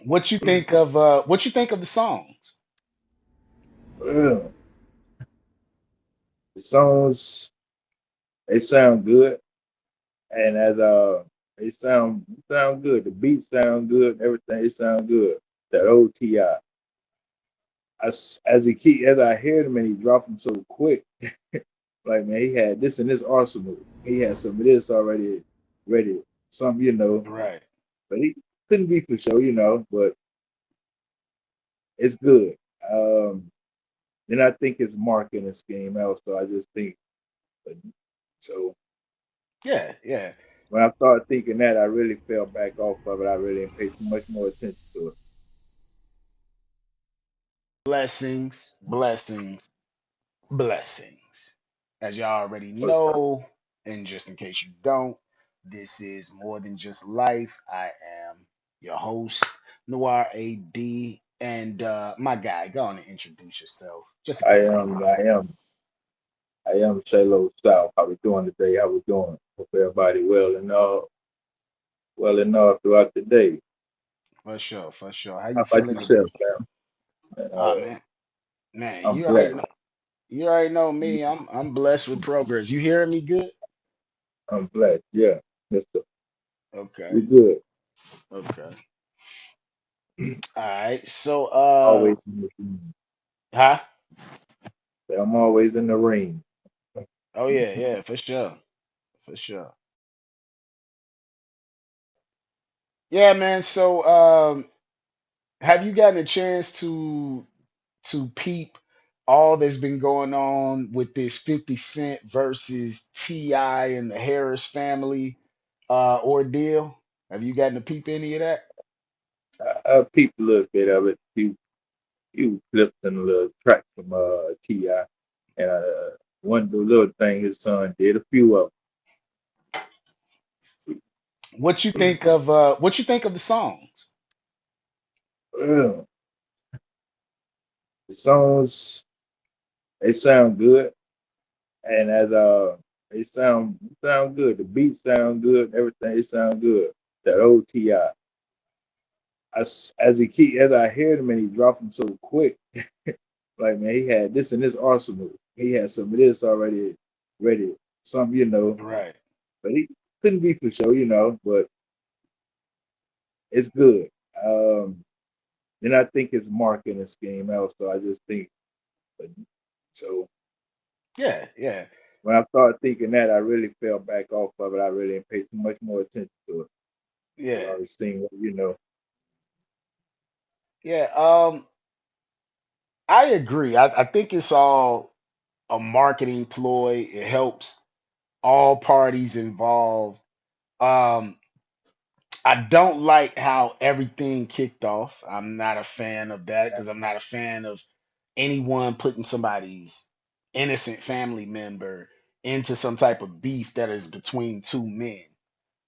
what you think of the songs? Well, the songs they sound good, and as they sound good. The beats sound good. Everything they sound good. That old Ti. As I hear him and he dropped them so quick, like man, he had this in his arsenal. He had some of this already ready. Some, Right. but he couldn't be for sure. But it's good. Um, then I think it's marketing scheme also. I just think so. Yeah, yeah. When I started thinking that, I really fell back off of it. I really didn't pay too much more attention to it. Blessings, blessings, blessings. As y'all already For sure. know, and just in case you don't, this is More Than Just Life. I am your host, Noir A.D. And my guy, go on and introduce yourself, just in I case am, I am, I am Shalo South. How we doing today? How we doing? Hope everybody well enough throughout the day. for sure, for sure. How you How about feeling today? yourself, fam? And, Man, man, I'm blessed. you already know me. I'm blessed with progress. You hearing me good? I'm blessed. Yeah, Mister. Okay, We good. okay. All right. So Always in the ring. huh? I'm always in the ring. Oh yeah, yeah, for sure. For sure. Yeah, man. So have you gotten a chance to peep all that's been going on with this 50 Cent versus T.I and the Harris family ordeal? Have you gotten to peep any of that? I peeped a little bit of it. Few clips and a little track from Ti, and one the little thing his son did. A few of What you think of the songs? them. The songs they sound good, and as they sound good. The beats sound good. Everything they sound good. That old Ti. As I heard him and he dropped them so quick, like man, he had this in his arsenal. He had some of this already ready. Some, Right. but he couldn't be for sure. But it's good. Um, then I think it's marketing scheme also. I just think so. Yeah, yeah. When I started thinking that, I really fell back off of it. I really didn't pay too much more attention to it. Because I Yeah. was seeing Yeah. I agree. I think it's all a marketing ploy. It helps all parties involved. Um, I don't like how everything kicked off. I'm not a fan of that because I'm not a fan of anyone putting somebody's innocent family member into some type of beef that is between two men.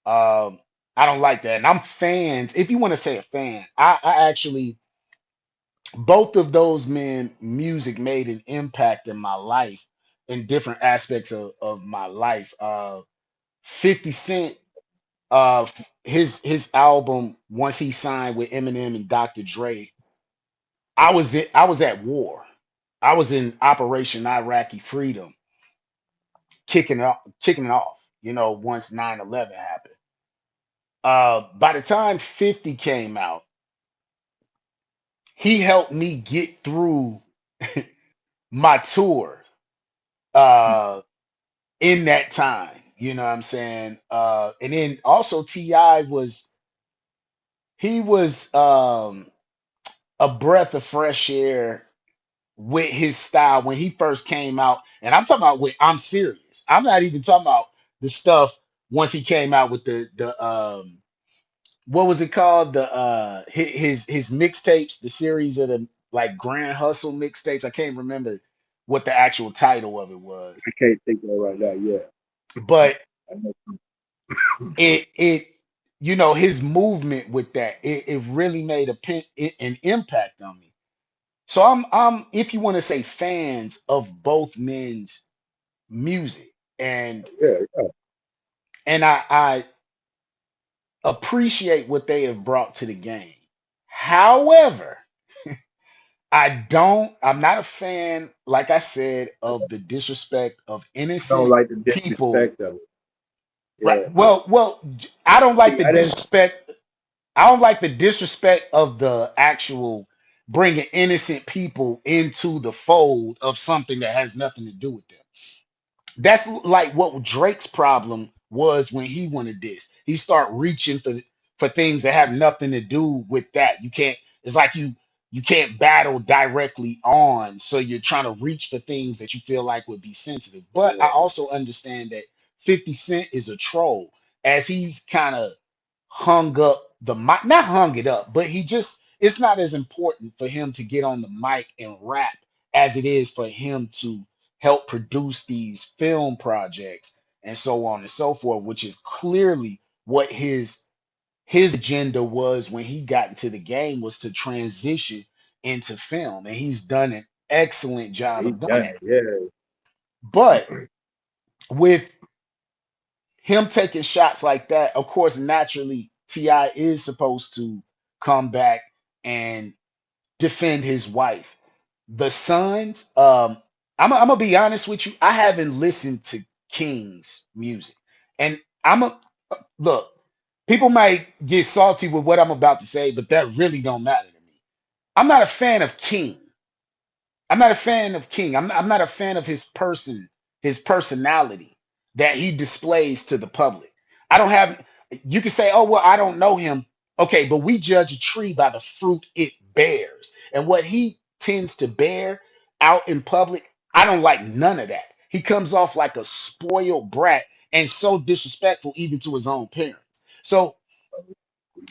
Um, I don't like that. And I'm fans, if you want to say a fan, I actually both of those men music made an impact in my life in different aspects of my life. 50 Cent his album once he signed with Eminem and Dr. Dre, I was at war. I was in Operation Iraqi Freedom, kicking it off, once 9/11 happened. By the time 50 came out, he helped me get through my tour uh in that time. You know what I'm saying? And then also T.I was a breath of fresh air with his style when he first came out. And I'm talking about with I'm serious. I'm not even talking about the stuff once he came out with the what was it called? His mixtapes, the series of the like Grand Hustle mixtapes. I can't remember what the actual title of it was. I can't think of it right now. Yeah, But I know. it his movement with that it really made an impact on me. So I'm if you want to say fans of both men's music, and Yeah, yeah. I appreciate what they have brought to the game. However, I'm not a fan, like I said, of the disrespect of I don't innocent like the people. disrespect of it. Right. Yeah. I don't like See, the I didn't. disrespect. I don't like the disrespect of the actual bringing innocent people into the fold of something that has nothing to do with them. That's like what Drake's problem was when he wanted this. He start reaching for things that have nothing to do with that. You can't. It's like you can't battle directly on, so you're trying to reach for things that you feel like would be sensitive. But I Yeah. also understand that 50 Cent is a troll, as he's kind of hung up the mic, not hung it up, but he just it's not as important for him to get on the mic and rap as it is for him to help produce these film projects and so on and so forth, which is clearly what his agenda was when he got into the game, was to transition into film, and he's done an excellent job He of doing done that. it. Yeah. But with him taking shots like that, of course, naturally, Ti is supposed to come back and defend his wife. The Sons, I'm gonna be honest with you. I haven't listened to King's music, and I'm a look. People might get salty with what I'm about to say, but that really don't matter to me. I'm not a fan of King. I'm not a fan of King. I'm not a fan of his person, his personality that he displays to the public. I don't have, you can say, oh, well, I don't know him. Okay, but we judge a tree by the fruit it bears. And what he tends to bear out in public, I don't like none of that. He comes off like a spoiled brat and so disrespectful even to his own parents. So,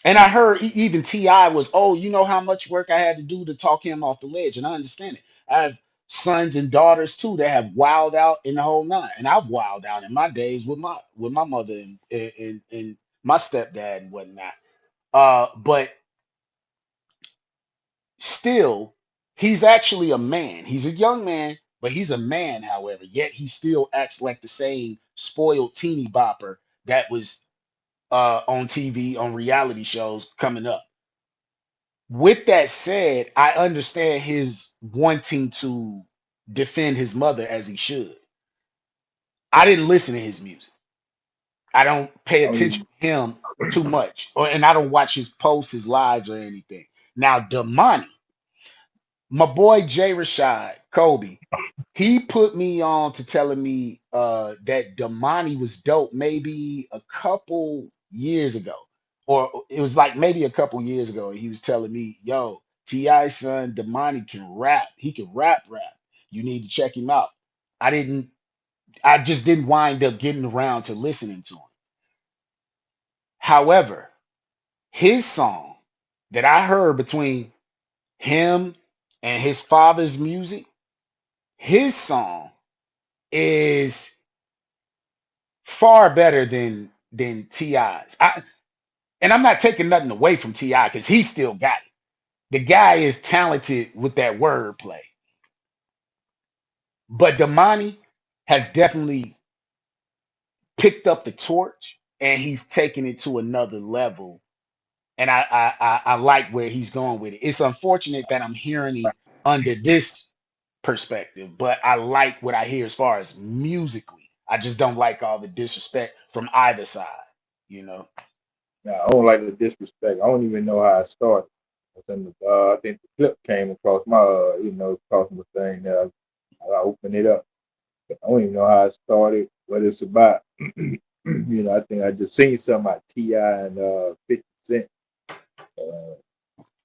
and I heard even Ti was, oh, you know how much work I had to do to talk him off the ledge, and I understand it. I have sons and daughters too that have wild out in the whole nine, and I've wild out in my days with my mother and my stepdad and whatnot. But still, he's actually a man. He's a young man, but he's a man. However, yet he still acts like the same spoiled teeny bopper that was on TV on reality shows coming up. With that said, I understand his wanting to defend his mother as he should. I didn't listen to his music. I don't pay I don't attention even. to him too much, and I don't watch his posts, his lives, or anything. Now, Damani, my boy Jay Rashad, Kobe, he put me on to telling me that Domani was dope maybe a couple years ago, or it was like maybe a couple years ago. And he was telling me, "Yo, Ti son, Domani can rap. He can rap. You need to check him out." I didn't. I just didn't wind up getting around to listening to him. However, his song that I heard between him and his father's music, his song is far better than Ti's. And I'm not taking nothing away from Ti because he still got it. The guy is talented with that wordplay, but Damani has definitely picked up the torch and he's taken it to another level. And I like where he's going with it. It's unfortunate that I'm hearing it under this perspective, but I like what I hear as far as musically. I just don't like all the disrespect from either side, you know. Nah, I don't like the disrespect. I don't even know how it started. I think the clip came across my, across my thing. I opened it up. I don't even know how it started, what it's about. I think I just seen something about Ti and 50 Cent. Uh,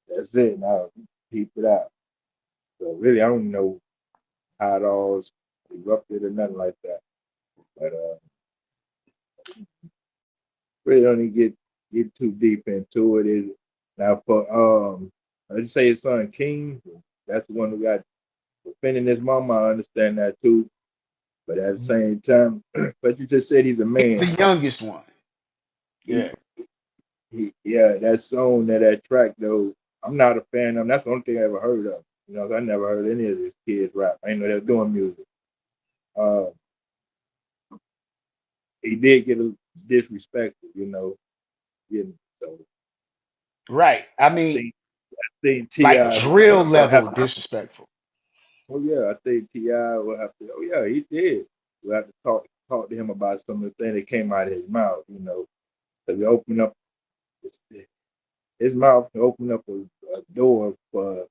that's it. And I keep it out. So really, I don't know how it all erupted or nothing like that. But really, don't need to get too deep into it. Is now for I just say his son King. That's the one who got defending his mama. I understand that too. But at the same time, but you just said he's a He's man. the youngest one. He, Yeah. yeah, that song, that track though, I'm not a fan of. That's the only thing I ever heard of. I never heard any of these kids rap. I didn't know they were doing music. Uh, he did get a disrespected, so Right. I I mean, think. think Like Ti drill will level have to. disrespectful. Oh yeah, I think Ti will have to. Oh yeah, he did. We'll have to talk to him about some of the things that came out of his mouth. You know, because he opened up his mouth and opened up a door for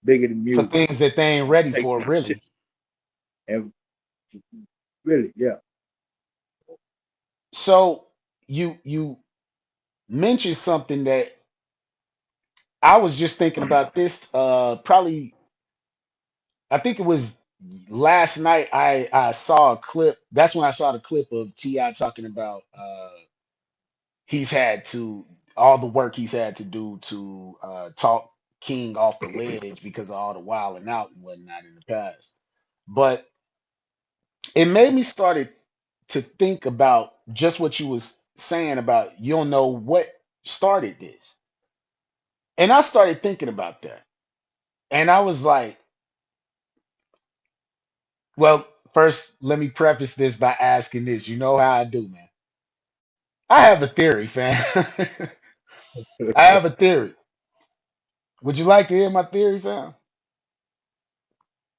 bigger than For music. things that they ain't ready Take for, really. and really, yeah. So you mentioned something that I was just thinking about this probably I think it was last night I saw a clip. That's when I saw the clip of T.I talking about he's had to all the work he's had to do to talk King off the ledge because of all the wilding out and whatnot in the past. But it made me started to think about just what you was saying about you don't know what started this. And I started thinking about that. And I was like, well, first, let me preface this by asking this. You know how I do, man. I have a theory, fam. I have a theory. Would you like to hear my theory, fam?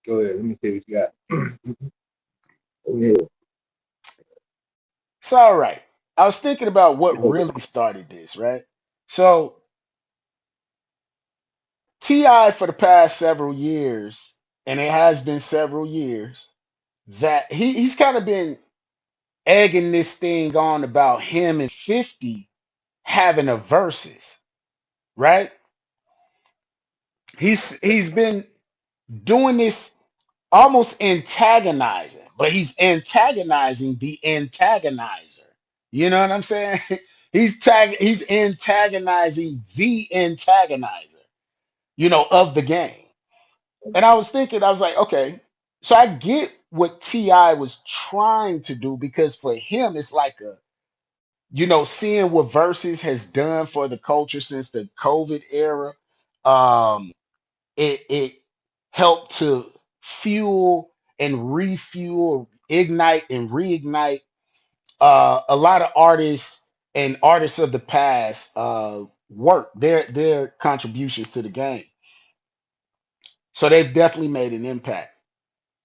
Go ahead. Let me see what you got. Go ahead. It's all right. I was thinking about what really started this, right? So, T.I. for the past several years, and it has been several years, that he's kind of been egging this thing on about him and 50 having a versus, right? He's been doing this almost antagonizing, but he's antagonizing the antagonizer. You know what I'm saying? He's antagonizing the antagonizer, of the game. And I was thinking, I was like, okay, so I get what Ti was trying to do because for him, it's like seeing what Versus has done for the culture since the COVID era. Um, it helped to fuel and refuel, ignite and reignite a lot of artists and artists of the past work their contributions to the game. So they've definitely made an impact,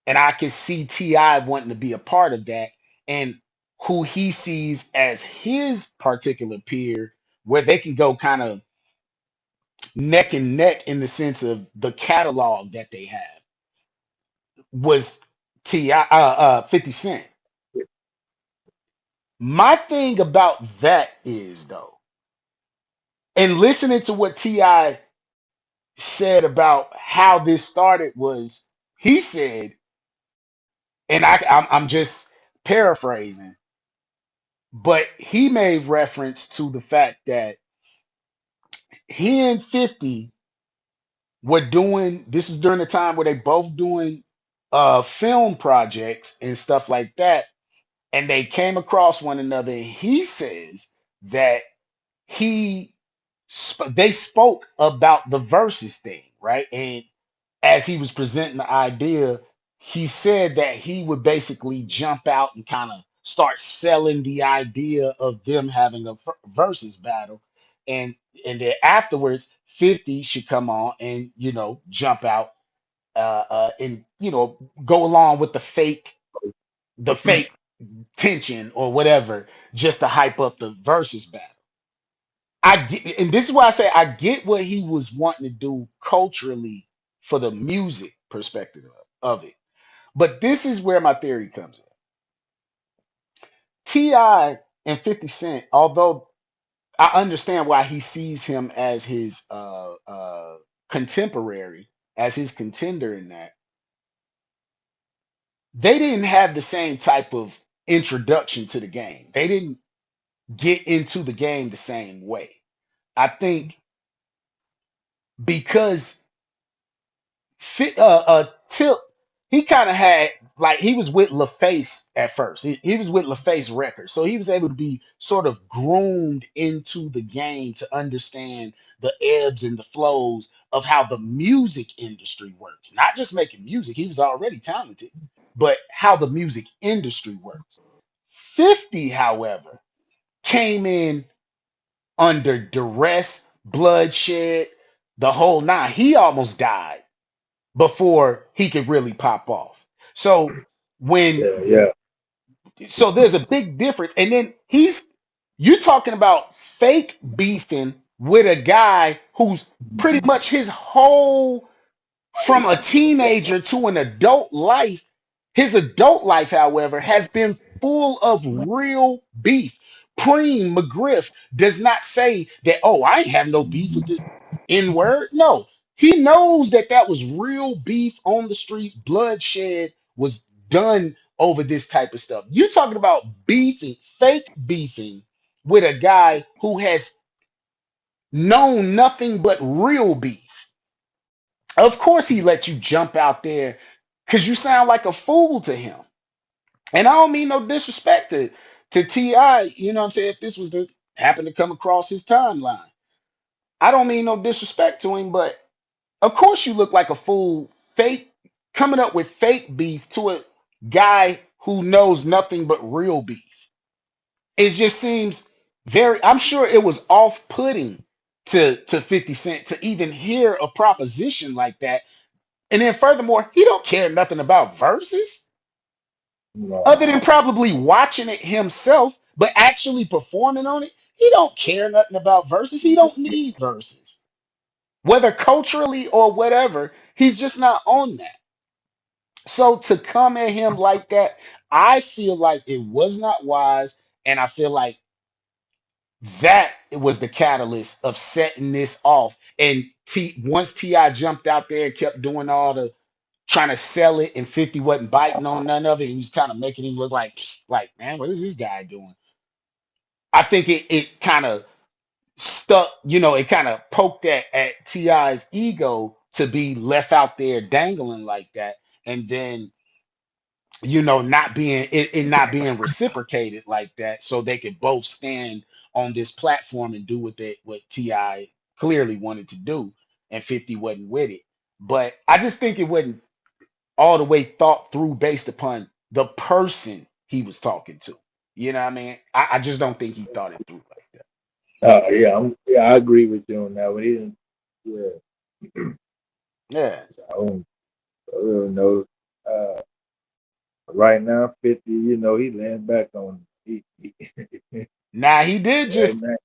and I can see Ti wanting to be a part of that, and who he sees as his particular peer, where they can go kind of neck and neck in the sense of the catalog that they have was Ti 50 Cent. My thing about that is though, and listening to what Ti said about how this started was he said, and I'm just paraphrasing, but he made reference to the fact that he and 50 were doing this is during the time where they both doing film projects and stuff like that, and they came across one another. And he says that he they spoke about the verses thing, right? And as he was presenting the idea, he said that he would basically jump out and kind of start selling the idea of them having a versus battle, and then afterwards, 50 should come on and jump out and go along with the fake tension or whatever, just to hype up the versus battle. I get, and this is why I say I get what he was wanting to do culturally for the music perspective of it. But this is where my theory comes in. Ti and 50 Cent, although I understand why he sees him as his contemporary, as his contender in that, they didn't have the same type of introduction to the game. They didn't get into the game the same way. I think because Tip, he kind of had like he was with LaFace at first. He was with LaFace Records, so he was able to be sort of groomed into the game to understand the ebbs and the flows of how the music industry works. Not just making music; he was already talented, but how the music industry works. 50, however, came in under duress, bloodshed, the whole nine. He almost died before he could really pop off. So when Yeah, yeah. so there's a big difference. And then you talking about fake beefing with a guy who's pretty much his whole from a teenager to an adult life. His adult life, however, has been full of real beef. Preem McGriff does not say that, oh, I ain't have no beef with this N word. No, he knows that that was real beef on the streets. Bloodshed was done over this type of stuff. You're talking about beefing, fake beefing with a guy who has known nothing but real beef. Of course, he let you jump out there because you sound like a fool to him. And I don't mean no disrespect to T.I. You know what I'm saying? If this was to happen to come across his timeline, I don't mean no disrespect to him, but of course you look like a fool, fake coming up with fake beef to a guy who knows nothing but real beef. It just seems very. I'm sure it was off-putting to 50 Cent to even hear a proposition like that. And then furthermore, he don't care nothing about verses other than No, probably watching it himself, but actually performing on it. He don't care nothing about verses. He don't need verses. Whether culturally or whatever, he's just not on that. So to come at him like that, I feel like it was not wise, and I feel like that was the catalyst of setting this off. And once Ti jumped out there and kept doing all the trying to sell it, and 50 wasn't biting on none of it, and he was kind of making him look like man, what is this guy doing? I think it kind of stuck, it kind of poked at Ti's ego to be left out there dangling like that, and then not being it not being reciprocated like that, so they could both stand on this platform and do what Ti clearly wanted to do, and 50 wasn't with it. But I just think it wasn't all the way thought through based upon the person he was talking to. You know what I mean? I just don't think he thought it through like that. yeah, I agree with you on that one. He didn't, yeah, Yeah. I don't know. Uh, right now, 50, he laying back on he Now right now,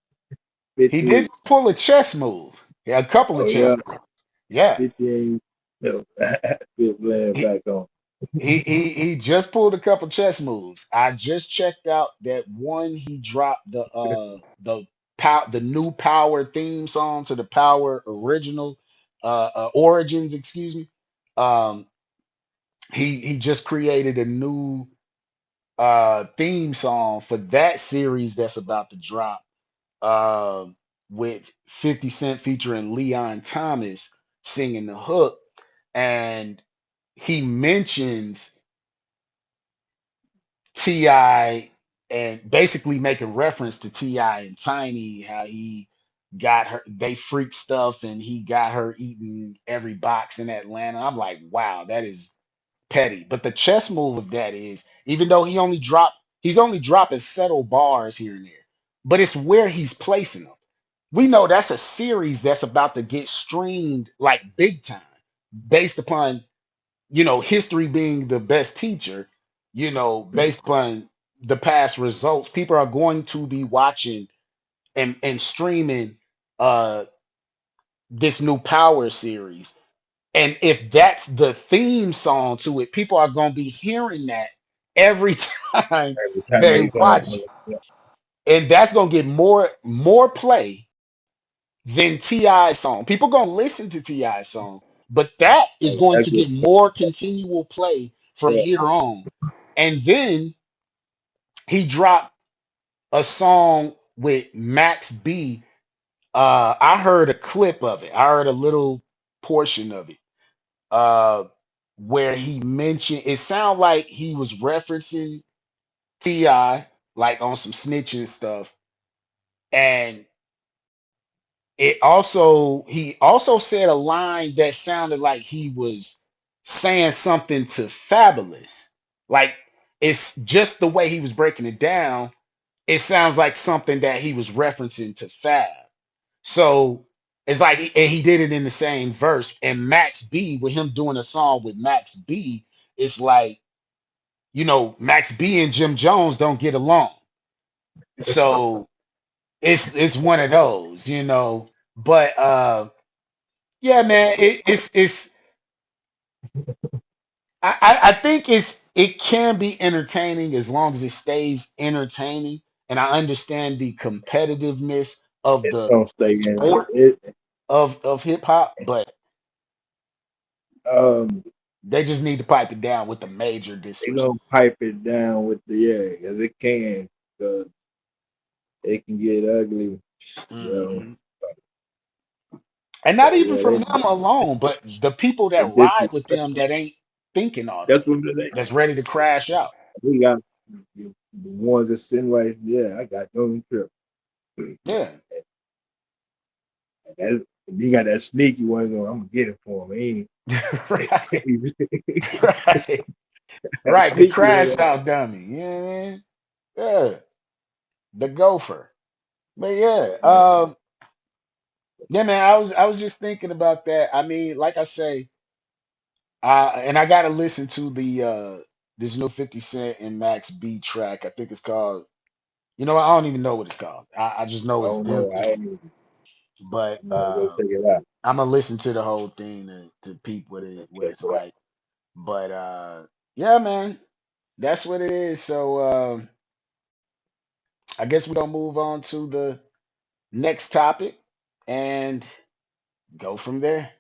50 he did is, just pull a chess move. Yeah, a couple of oh chess yeah, moves. Yeah. 50 ain't, laying He, back on. he just pulled a couple chess moves. I just checked out that one he dropped the new power theme song to the power original origins, excuse me. Um he just created a new theme song for that series that's about to drop, uh, with 50 Cent featuring Leon Thomas singing the hook. And he mentions Ti and basically making reference to Ti and Tiny, how he got her, they freak stuff, and he got her eating every box in Atlanta. I'm like, wow, that is petty. But the chess move of that is, even though he's only dropping subtle bars here and there, but it's where he's placing them. We know that's a series that's about to get streamed like big time, based upon history being the best teacher. Based upon the past results, people are going to be watching and streaming uh this new Power series. And if that's the theme song to it, people are going to be hearing that every time Every time they they go watch on, it. And that's going to get more play than Ti's song. People going to listen to Ti's song, but that is going that to get more continual play from yeah, here on. And then he dropped a song with Max B. I heard a clip of it. I heard a little portion of it, uh, where he mentioned, it sounded like he was referencing Ti, like on some snitching stuff, and he also said a line that sounded like he was saying something to Fabulous. Like, it's just the way he was breaking it down. It sounds like something that he was referencing to Fab. So It's like and he did it in the same verse. And Max B, with him doing a song with Max B, it's like, Max B and Jim Jones don't get along. So it's one of those. But yeah, man, it's I think it can be entertaining as long as it stays entertaining. And I understand the competitiveness of It the don't stay in sport it. of hip hop, but Um, they just need to pipe it down with the major they disrespect. gonna pipe it down with the cause it can, cause it can get ugly, you know. Mhm. And not So even yeah, from them alone, but the people they that ride with disrespect. them that ain't thinking all That's that, what they. that's ready to crash out. We got the ones that sitting right. Yeah, I got them trip. Yeah. That, you got that sneaky one going. I'm gonna get it for him. Right. He ain't Right. that Right. The sneaky crash one. out dummy. You know what I mean? Yeah. The gopher. But yeah. Yeah, Yeah, man, I was just thinking about that. I mean, like I say, and I gotta listen to the this new 50 Cent and Max B track. I think it's called, I don't even know what it's called. I just I know it's don't them know. two. But I'm gonna go check it out. I'm gonna listen to the whole thing to peep what Check it's it out. like. But yeah, man, that's what it is. So I guess we don't move on to the next topic and go from there.